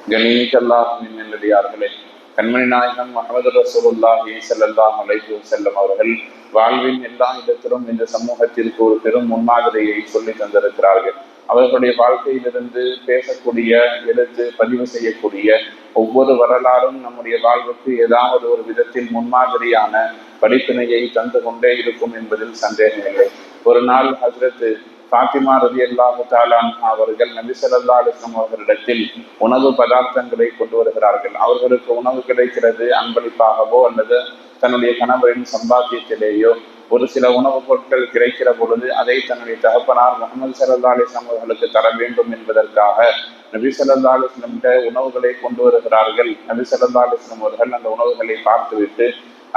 கண்ணியமிக்கல்லாஹ்வின் நல்லடியார்களே, கண்மணி நாயகம் முஹம்மது ரசூலுல்லாஹி ஸல்லல்லாஹு அலைஹி வஸல்லம் அவர்கள் வாழ்வின் எல்லா இடத்திலும் இந்த சமூகத்திற்கு ஒரு பெரும் முன்மாதிரியை சொல்லி தந்திருக்கிறார்கள். அவர்களுடைய வாழ்க்கையிலிருந்து பேசக்கூடிய, எடுத்து பதிவு செய்யக்கூடிய ஒவ்வொரு வரலாறும் நம்முடைய வாழ்வுக்கு ஏதாவது ஒரு விதத்தில் முன்மாதிரியான படிப்பினையை தந்து கொண்டே இருக்கும் என்பதில் சந்தேகமில்லை. ஒரு நாள் ஹஜ்ரத் ஃபாத்திமா ரலியல்லாஹு தஆலா அன்ஹா அவர்கள் நபி ஸல்லல்லாஹு அலைஹி வஸல்லம் அவர்களிடத்தில் உணவு பதார்த்தங்களை கொண்டு வருகிறார்கள். அவர்களுக்கு உணவு கிடைக்கிறது அன்பளிப்பாகவோ அல்லது தன்னுடைய கணவரின் சம்பாத்தியத்திலேயோ. ஒரு சில உணவுப் பொருட்கள் கிடைக்கிற பொழுது அதை தன்னுடைய தகப்பனார் முஹம்மது ஸல்லல்லாஹு அலைஹி வஸல்லம் அவர்களுக்கு தர வேண்டும் என்பதற்காக நபி ஸல்லல்லாஹு அலைஹி வஸல்லம் உணவுகளை கொண்டு வருகிறார்கள். நபி ஸல்லல்லாஹு அலைஹி வஸல்லம் அவர்கள் அந்த உணவுகளை பார்த்துவிட்டு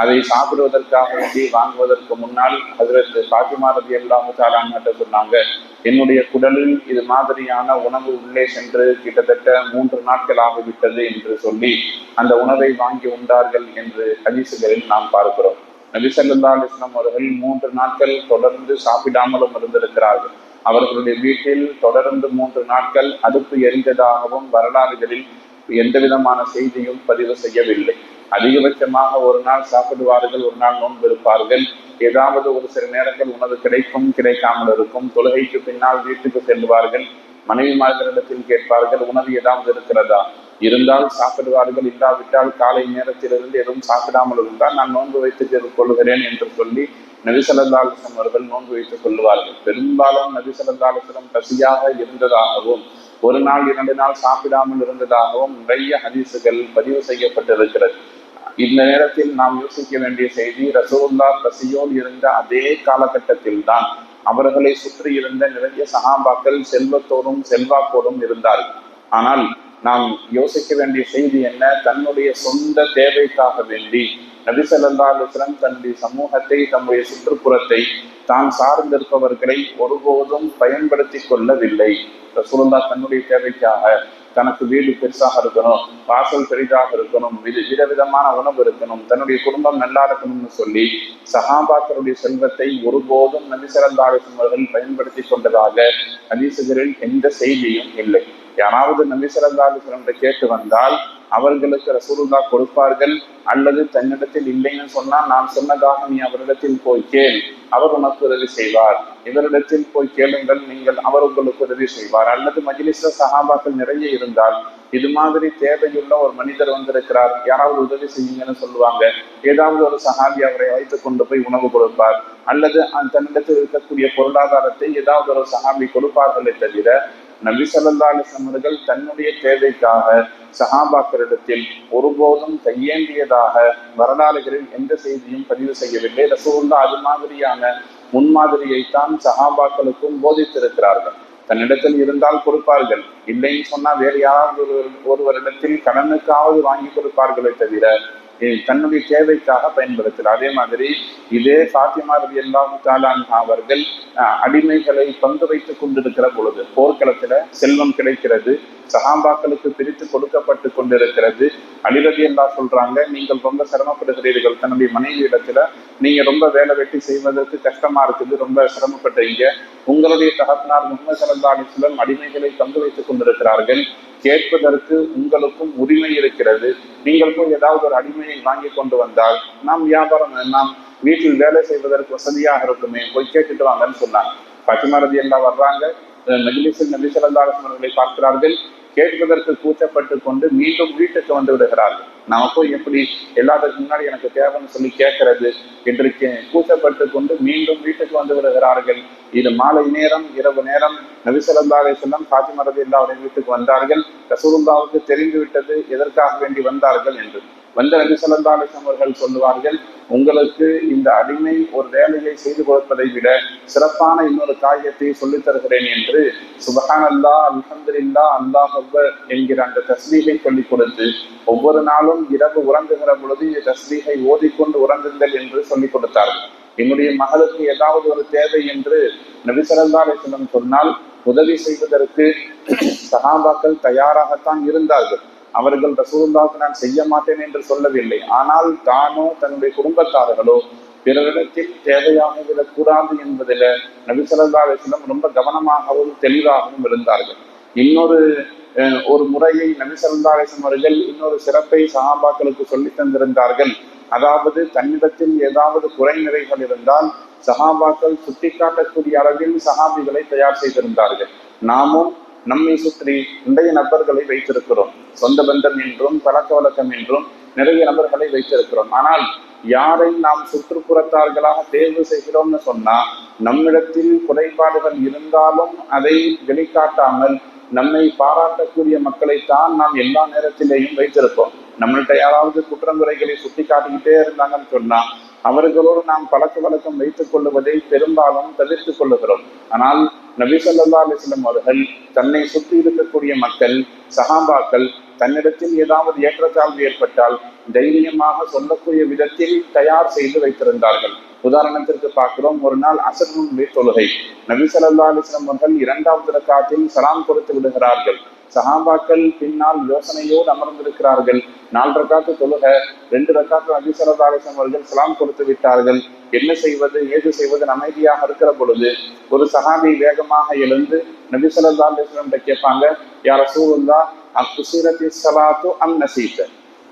அதை சாப்பிடுவதற்காக வேண்டி வாங்குவதற்கு முன்னால் ஹஜ்ரத் ஃபாத்திமா ரலியல்லாஹு தஆலா அன்ஹா சொன்னாங்க, என்னுடைய குடலில் இது மாதிரியான உணவு உள்ளே சென்று கிட்டத்தட்ட 3 நாட்கள் ஆகிவிட்டது என்று சொல்லி அந்த உணவை வாங்கி உண்டார்கள் என்று ஹதீசுகளில் நாம் பார்க்கிறோம். நபி ஸல்லல்லாஹு அலைஹி வஸல்லம் அவர்கள் 3 நாட்கள் தொடர்ந்து சாப்பிடாமலும் இருந்திருக்கிறார்கள். அவர்களுடைய வீட்டில் தொடர்ந்து 3 நாட்கள் அடுப்பு எரிந்ததாகவும் வரலாறுகளில் எந்த விதமான செய்தியும் பதிவு செய்யவில்லை. அதிகபட்சமாக ஒரு நாள் சாப்பிடுவார்கள், ஒரு நாள் நோன்பு இருப்பார்கள். ஏதாவது ஒரு சில நேரங்கள் உணவு கிடைக்கும், கிடைக்காமல் இருக்கும். தொழுகைக்கு பின்னால் வீட்டுக்கு செல்வார்கள். மனைவிமார்களிடத்தில் கேட்பார்கள், உணவு ஏதாவது இருக்கிறதா? இருந்தால் சாப்பிடுவார்கள், இல்லாவிட்டால் காலை நேரத்திலிருந்து எதுவும் சாப்பிடாமல் இருந்தால் நான் நோன்பு வைத்துக் கொள்கிறேன் என்று சொல்லி நபி ஸல்லல்லாஹு அலைஹி வஸல்லம் அவர்கள் நோன்பு வைத்துக் கொள்வார்கள். பெரும்பாலும் நபி ஸல்லல்லாஹு அலைஹி வஸல்லம் பசியாக இருந்ததாகவும் ஒரு நாள் 2 நாள் சாப்பிடாமல் இருந்ததாகவும் நிறைய ஹதீசுகள் பதிவு செய்யப்பட்டிருக்கிறது. இந்த நேரத்தில் நாம் யோசிக்க வேண்டிய செய்தி, ரசூலுல்லாஹ் பசியோடு இருந்த அதே காலகட்டத்தில் தான் அவர்களை சுற்றி இருந்த நிறைய சஹாபாக்கள் செல்வத்தோடும் செல்வாக்கோடும் இருந்தார்கள். ஆனால் நாம் யோசிக்க வேண்டிய செய்தி என்ன? தன்னுடைய சொந்த தேவைக்காக வேண்டி நபி ஸல்லல்லாஹு அலைஹி வஸல்லம் தன்னுடைய சமூகத்தை, தம்முடைய சுற்றுப்புறத்தை, தான் சார்ந்திருப்பவர்களை ஒருபோதும் பயன்படுத்தி கொள்ளவில்லை. ரசூலுல்லாஹ் தன்னுடைய தேவைக்காக தனக்கு வீடு பெருசாக இருக்கணும், வாசல் பெரிதாக இருக்கணும், விதவிதமான உணவு இருக்கணும், தன்னுடைய குடும்பம் நல்லா இருக்கணும்னு சொல்லி சஹாபாக்களுடைய செல்வத்தை ஒருபோதும் நபி ஸல்லல்லாஹு அலைஹி வஸல்லம் அவர்கள் பயன்படுத்தி கொண்டதாக ஹதீசுகளில் எந்த செய்தியும் இல்லை. யாராவது நபி ஸல்லல்லாஹு அலைஹி வஸல்லம் கேட்டு வந்தால் அவர்களுக்கு ரசூலுல்லாஹ் கொடுப்பார்கள். அல்லது தன்னிடத்தில் இல்லைன்னு சொன்னால், நான் சொன்னதாக நீ அவரிடத்தில் போய் கேள், அவர் உனக்கு உதவி செய்வார். இவரிடத்தில் போய் கேளுங்கள், அவர் உங்களுக்கு உதவி செய்வார். அல்லது மஜ்லிஸ்ல சஹாபாக்கள் நிறைய இருந்தால், இது மாதிரி தேவையுள்ள ஒரு மனிதர் வந்திருக்கிறார், யாராவது உதவி செய்யுங்கன்னு சொல்லுவாங்க. ஏதாவது ஒரு சஹாபி அவரை வைத்துக் கொண்டு போய் உணவு கொடுப்பார். அல்லது தன்னிடத்தில் இருக்கக்கூடிய பொருளாதாரத்தை ஏதாவது ஒரு சஹாபி கொடுப்பார்களே தவிர நபி ஸல்லல்லாஹு அலைஹி வஸல்லம் அவர்கள் தன்னுடைய தேவைக்காக சஹாபாக்களிடத்தில் ஒருபோதும் கையேந்தியதாக வரலாறுகளில் எந்த செய்தியும் பதிவு செய்யவில்லை. ரசூலுல்லாஹ் அது மாதிரியான முன்மாதிரியைத்தான் சஹாபாக்களுக்கும் போதித்திருக்கிறார்கள். தன்னிடத்தில் இருந்தால் கொடுப்பார்கள், இல்லைன்னு சொன்னா வேறு யாராவது ஒருவரிடத்தில் கடனுக்காவது வாங்கி கொடுப்பார்களே தவிர தன்னுடைய தேவைக்காக பயன்படுத்துகிறார். அதே மாதிரி இதே ஃபாத்திமா ரலியல்லாஹு தஆலா அன்ஹா அவர்கள் அடிமைகளை பங்கு வைத்துக் கொண்டிருக்கிற பொழுது, போர்க்களத்துல செல்வம் கிடைக்கிறது, சஹாபாக்களுக்கு பிரித்து கொடுக்கப்பட்டு கொண்டிருக்கிறது. அலி ரலியல்லாஹு சொல்றாங்க, நீங்கள் ரொம்ப சிரமப்படுகிறீர்கள், தன்னுடைய மனைவி இடத்துல நீங்க ரொம்ப வேலை வெட்டி செய்வதற்கு கஷ்டமா இருக்குது, ரொம்ப சிரமப்பட்டீங்க. உங்களுடைய தகப்பனார் முஹம்மது ஸல்லல்லாஹு அலைஹி வஸல்லம் அடிமைகளை பங்கு வைத்துக் கொண்டிருக்கிறார்கள், கேட்பதற்கு உங்களுக்கும் உரிமை இருக்கிறது. நீங்கள் போய் ஏதாவது ஒரு அடிமையை வாங்கி கொண்டு வந்தால் நாம் நாம் வீட்டில் வேலை செய்வதற்கு வசதியாக இருக்குமே, போய் கேட்டுட்டு வாங்கன்னு சொன்னாங்க. ஃபாத்திமா ரலியல்லாஹு வர்றாங்க, மஜ்லிஸில் நபி ஸல்லல்லாஹு அலைஹி வஸல்லம் அவர்களை பார்க்கிறார்கள். கேட்பதற்கு கூச்சப்பட்டு கொண்டு மீண்டும் வீட்டுக்கு வந்து விடுகிறார்கள். நாம போய் எப்படி எல்லாத்துக்கு முன்னாடி எனக்கு தேவைன்னு சொல்லி கேட்கறது என்று கூச்சப்பட்டு கொண்டு மீண்டும் வீட்டுக்கு வந்து விடுகிறார்கள். இது மாலை நேரம், இரவு நேரம். நபி ஸல்லல்லாஹு அலைஹி வஸல்லம் ஃபாத்திமா ரலியல்லாஹு அன்ஹா வீட்டுக்கு வந்தார்கள். ரசூலுல்லாஹ்வுக்கு தெரிந்து விட்டது எதற்காக வேண்டி வந்தார்கள் என்று. வந்த நபி ஸல்லல்லாஹு அலைஹி வஸல்லம் அவர்கள் சொல்லுவார்கள், உங்களுக்கு இந்த அடிமை ஒரு வேலையை செய்து கொடுப்பதை விட சிறப்பான இன்னொரு காரியத்தை சொல்லித் தருகிறேன் என்று சுப்ஹானல்லாஹ், அல்ஹம்துலில்லாஹ், அல்லாஹ் அக்பர் என்கிற அந்த தஸ்பீஹை சொல்லிக் கொடுத்து ஒவ்வொரு நாளும் இரவு உறங்குகிற பொழுது இந்த தஸ்பீஹை ஓதிக்கொண்டு உறங்குங்கள் என்று சொல்லிக் கொடுத்தார்கள். என்னுடைய மகளுக்கு ஏதாவது ஒரு தேவை என்று நபி ஸல்லல்லாஹு அலைஹி வஸல்லம் சொன்னால் உதவி செய்வதற்கு சஹாபாக்கள் தயாராகத்தான் இருந்தார்கள். அவர்கள் ரசூலுல்லாஹ்வுக்கு நான் செய்ய மாட்டேன் என்று சொல்லவில்லை. ஆனால் தானோ தன்னுடைய குடும்பத்தார்களோ பிறரிடத்தில் தேவையாக விடக்கூடாது என்பதில் நபி ஸல்லல்லாஹு அலைஹி வஸல்லம் ரொம்ப கவனமாகவும் தெளிவாகவும் இருந்தார்கள். இன்னொரு ஒரு முறையை நபி ஸல்லல்லாஹு அலைஹி வஸல்லம் அவர்கள் இன்னொரு சிறப்பை சஹாபாக்களுக்கு சொல்லி தந்திருந்தார்கள். அதாவது தன்னிடத்தில் ஏதாவது குறை நிறைகள் இருந்தால் சஹாபாக்கள் சுட்டிக்காட்டக்கூடிய அளவில் சஹாபிகளை தயார் செய்திருந்தார்கள். நாமும் நம்மை சுற்றி நிறைய நபர்களை வைத்திருக்கிறோம். சொந்த பந்தம் என்றும் பழக்க வழக்கம் என்றும் நிறைய நபர்களை வைத்திருக்கிறோம். ஆனால் யாரை நாம் சுற்றுப்புறத்தார்களாக தேர்வு செய்கிறோம்னு சொன்னா, நம்மிடத்தில் குறைபாடுகள் இருந்தாலும் அதை வெளிக்காட்டாமல் நம்மை பாராட்டக்கூடிய மக்களைத்தான் நாம் எல்லா நேரத்திலேயும் வைத்திருப்போம். நம்மள்கிட்ட யாராவது குற்றங்குறைகளை சுட்டி காட்டிக்கிட்டே இருந்தாங்கன்னு சொன்னா, அவர்களோடு நாம் பழக்க வழக்கம் வைத்துக் கொள்ளுவதை பெரும்பாலும் தவிர்த்து கொள்ளுகிறோம். ஆனால் நபி ஸல்லல்லாஹு அலைஹி வஸல்லம் அவர்கள் தன்னை சுற்றி இருக்கக்கூடிய மக்கள், சஹாபாக்கள் தன்னிடத்தில் ஏதாவது ஏற்றத்தாழ்வு ஏற்பட்டால் தைரியமாக சொல்லக்கூடிய விதத்தில் தயார் செய்து வைத்திருந்தார்கள். உதாரணத்திற்கு பார்க்கிறோம், ஒரு நாள் அஸ்ருடைய தொழுகை. நபி ஸல்லல்லாஹு அலைஹி வஸல்லம் அவர்கள் 2வது ரக்காத்தில் சலாம் கொடுத்து விடுகிறார்கள். சஹாபாக்கள் பின்னால் யோசனையோடு அமர்ந்திருக்கிறார்கள். 4 ரக்காத்து தொழுக, 2 ரக்காத்து நபி ஸல்லல்லாஹு அலைஹி வஸல்லம் அவர்கள் சலாம் கொடுத்து விட்டார்கள். என்ன செய்வது ஏது செய்வது அமைதியாக இருக்கிற பொழுது ஒரு சஹாபி வேகமாக எழுந்து நபி ஸல்லல்லாஹு அலைஹி வஸல்லம் கேட்பாங்க, யா ரசூலுல்லாஹ் அக்ஸிரத்தி ஸலாத்து அம் நஸீத,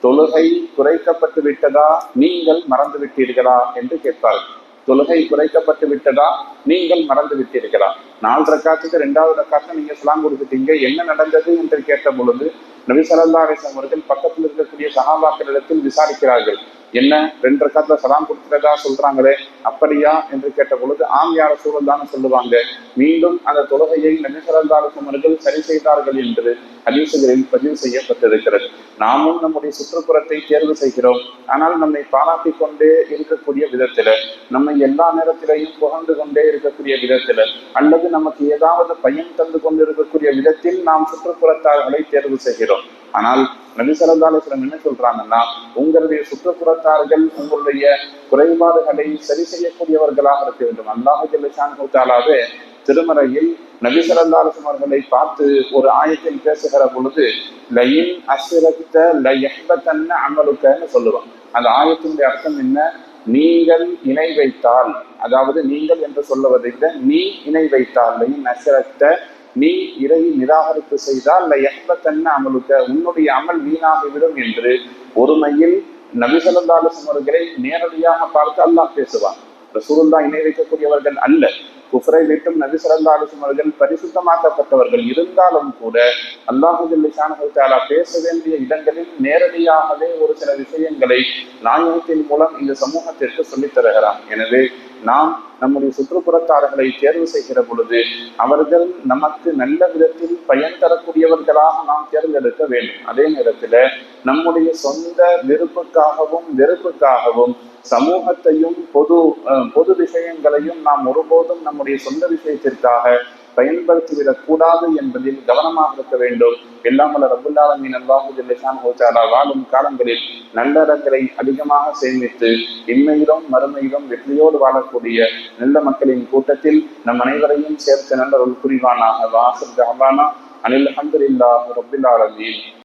தொழுகை குறைக்கப்பட்டு விட்டதா, நீங்கள் மறந்து விட்டீர்களா என்று கேட்பார்கள். தொழுகை குறைக்கப்பட்டு விட்டதா, நீங்கள் மறந்து விட்டீர்களா? 4 ரக்காத்துக்கு 2வது ரக்காத்து நீங்க சலாம் கொடுத்துட்டீங்க, என்ன நடந்தது என்று கேட்ட பொழுது நபி ஸல்லல்லாஹு அலைஹி வஸல்லம் அவர்கள் பக்கத்தில் இருக்கக்கூடிய சஹாபாக்களிடத்தில் விசாரிக்கிறார்கள். என்ன 2 ரக்காத்துல சலாம் கொடுக்கிறதா சொல்றாங்களே, அப்படியா என்று கேட்ட பொழுது ஆம் யா ரசூலுல்லாஹ்னு சொல்லுவாங்க. மீண்டும் அந்த தொழுகையை நபி ஸல்லல்லாஹு அலைஹி வஸல்லம் அவர்கள் சரி செய்தார்கள் என்று ஹதீசுகளில் பதிவு செய்யப்பட்டிருக்கிறது. நாமும் நம்முடைய சுற்றுப்புறத்தை தேர்வு செய்கிறோம். ஆனால் நம்மை பாராட்டி கொண்டே இருக்கக்கூடிய விதத்துல, நம்மை எல்லா நேரத்திலையும் புகழ்ந்து கொண்டே இருக்கக்கூடிய விதத்துல, அல்லது நமக்கு ஏதாவது பயன் தந்து கொண்டு இருக்கக்கூடிய விதத்தில் நாம் சுற்றுப்புறத்தார்களை தேர்வு செய்கிறோம். ஆனால் நபி ஸல்லல்லாஹு அலைஹி வஸல்லம் என்ன சொல்றாங்கன்னா, உங்களுடைய சுற்றுப்புறத்தார்கள் உங்களுடைய குறைபாடுகளை சரி செய்யக்கூடியவர்களாக இருக்க வேண்டும். அல்லாஹ் ஜல்ல ஷானஹு தஆலாவே திருமறையில் நபி ஸல்லல்லாஹு அலைஹி வஸல்லம் அவர்களை பார்த்து ஒரு ஆயத்தில் பேசுகிற பொழுது லயின் அஸ்ரக்த லயஹ்பதன்ன அமலுக்கன்னு சொல்லுவாங்க. அந்த ஆயத்தினுடைய அர்த்தம் என்ன? நீங்கள் இணை வைத்தால், அதாவது நீங்கள் என்று சொல்லுவதை விட நீ இணை வைத்தால், லயின் அஸ்ரக்த, நீ இறை நிராகரிப்பு செய்தால் லயஹ்பதன்ன அமலுக்க, உன்னுடைய அமல் வீணாகிவிடும் என்று ஒருமையில் நபி ஸல்லல்லாஹு அலைஹி வஸல்லம் அவர்களை நேரடியாக பார்த்து அல்லாஹ் பேசுவான். ரசூலுல்லாஹ் இணை வைக்கக்கூடியவர்கள் அல்ல. குஃப்ரை விட்டும் நபி ஸல்லல்லாஹு அலைஹி வஸல்லம் அவர்கள் பரிசுத்தமாக்கப்பட்டவர்கள். இருந்தாலும் கூட அல்லாஹ் ஜல்ல ஷானஹு தஆலா பேச வேண்டிய இடங்களில் நேரடியாகவே ஒரு சில விஷயங்களை நாயகத்தின் மூலம் இந்த சமூகத்திற்கு சொல்லித் தருகிறான். எனவே நாம் நம்முடைய சுற்றுப்புறத்தார்களை தேர்வு செய்கிற பொழுது அவர்கள் நமக்கு நல்ல விதத்தில் பயன் தரக்கூடியவர்களாக நாம் தேர்ந்தெடுக்க வேண்டும். அதே நேரத்தில் நம்முடைய சொந்த விருப்புக்காகவும் வெறுப்புக்காகவும் சமூகத்தையும் பொது விஷயங்களையும் நாம் ஒருபோதும் நம்முடைய சொந்த விஷயத்திற்காக பயன்படுத்திவிடக் கூடாது என்பதில் கவனமாக இருக்க வேண்டும். எல்லாம் வல்ல ரப்புல் ஆலமீன் அல்லாஹ் ஜல்ல ஷானஹு தஆலா வாழும் காலங்களில் நல்லறங்களை அதிகமாக சேமித்து இம்மையிலும் மறுமையிலும் வெற்றியோடு வாழக்கூடிய நல்ல மக்களின் கூட்டத்தில் நம் அனைவரையும் சேர்த்து நல்ல ஒரு புரிவானாக. வாஹிர் தஅவானா அனில் ஹம்துலில்லாஹி ரப்பில் ஆலமீன்.